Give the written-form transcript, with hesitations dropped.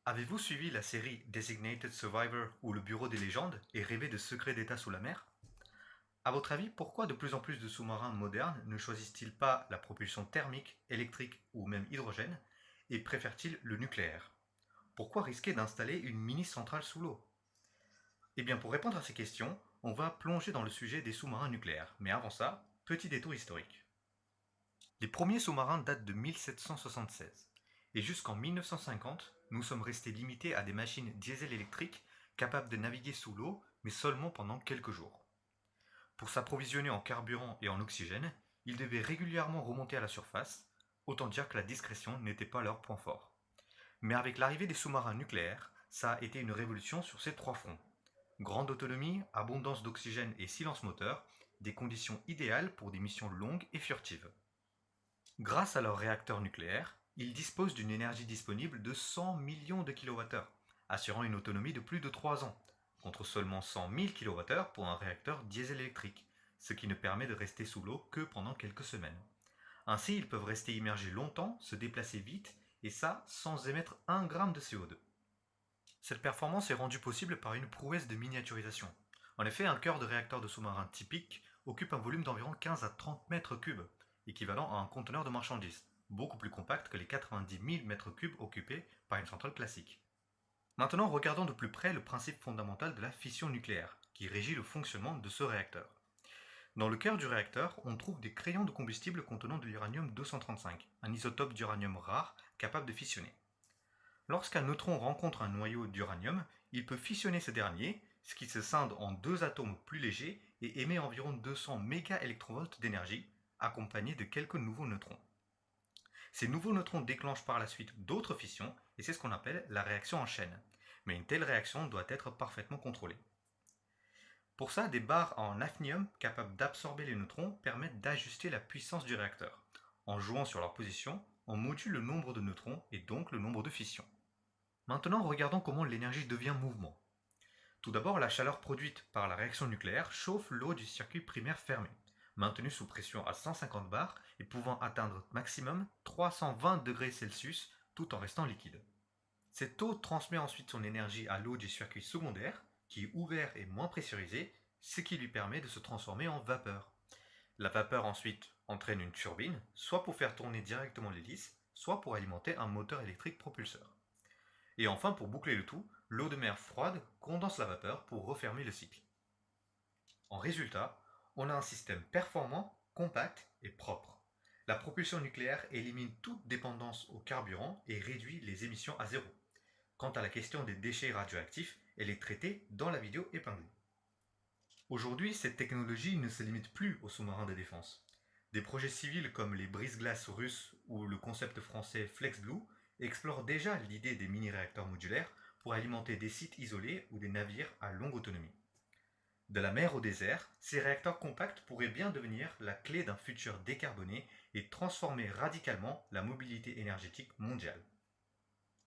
Avez-vous suivi la série Designated Survivor ou le Bureau des légendes et rêvé de secrets d'État sous la mer? À votre avis, pourquoi de plus en plus de sous-marins modernes ne choisissent-ils pas la propulsion thermique, électrique ou même hydrogène et préfèrent-ils le nucléaire? Pourquoi risquer d'installer une mini-centrale sous l'eau? Eh bien, pour répondre à ces questions, on va plonger dans le sujet des sous-marins nucléaires. Mais avant ça, petit détour historique. Les premiers sous-marins datent de 1776. Et jusqu'en 1950, nous sommes restés limités à des machines diesel-électriques capables de naviguer sous l'eau, mais seulement pendant quelques jours. Pour s'approvisionner en carburant et en oxygène, ils devaient régulièrement remonter à la surface, autant dire que la discrétion n'était pas leur point fort. Mais avec l'arrivée des sous-marins nucléaires, ça a été une révolution sur ces trois fronts. Grande autonomie, abondance d'oxygène et silence moteur, des conditions idéales pour des missions longues et furtives. Grâce à leurs réacteurs nucléaires, ils disposent d'une énergie disponible de 100 millions de kWh, assurant une autonomie de plus de 3 ans, contre seulement 100 000 kWh pour un réacteur diesel-électrique, ce qui ne permet de rester sous l'eau que pendant quelques semaines. Ainsi, ils peuvent rester immergés longtemps, se déplacer vite, et ça sans émettre 1 gramme de CO2. Cette performance est rendue possible par une prouesse de miniaturisation. En effet, un cœur de réacteur de sous-marin typique occupe un volume d'environ 15 à 30 mètres cubes, équivalent à un conteneur de marchandises, beaucoup plus compact que les 90 000 mètres cubes occupés par une centrale classique. Maintenant, regardons de plus près le principe fondamental de la fission nucléaire, qui régit le fonctionnement de ce réacteur. Dans le cœur du réacteur, on trouve des crayons de combustible contenant de l'uranium-235, un isotope d'uranium rare capable de fissionner. Lorsqu'un neutron rencontre un noyau d'uranium, il peut fissionner ce dernier, ce qui se scinde en deux atomes plus légers et émet environ 200 mégaélectronvolts d'énergie, accompagnés de quelques nouveaux neutrons. Ces nouveaux neutrons déclenchent par la suite d'autres fissions, et c'est ce qu'on appelle la réaction en chaîne. Mais une telle réaction doit être parfaitement contrôlée. Pour ça, des barres en hafnium capables d'absorber les neutrons permettent d'ajuster la puissance du réacteur. En jouant sur leur position, on module le nombre de neutrons et donc le nombre de fissions. Maintenant, regardons comment l'énergie devient mouvement. Tout d'abord, la chaleur produite par la réaction nucléaire chauffe l'eau du circuit primaire fermé, maintenue sous pression à 150 bars et pouvant atteindre maximum 320 degrés Celsius tout en restant liquide. Cette eau transmet ensuite son énergie à l'eau du circuit secondaire, qui est ouvert et moins pressurisé, ce qui lui permet de se transformer en vapeur. La vapeur ensuite entraîne une turbine, soit pour faire tourner directement l'hélice, soit pour alimenter un moteur électrique propulseur. Et enfin, pour boucler le tout, l'eau de mer froide condense la vapeur pour refermer le cycle. En résultat, on a un système performant, compact et propre. La propulsion nucléaire élimine toute dépendance au carburant et réduit les émissions à zéro. Quant à la question des déchets radioactifs, elle est traitée dans la vidéo épinglée. Aujourd'hui, cette technologie ne se limite plus aux sous-marins de défense. Des projets civils comme les brise-glaces russes ou le concept français FlexBlue explorent déjà l'idée des mini-réacteurs modulaires pour alimenter des sites isolés ou des navires à longue autonomie. De la mer au désert, ces réacteurs compacts pourraient bien devenir la clé d'un futur décarboné et transformer radicalement la mobilité énergétique mondiale.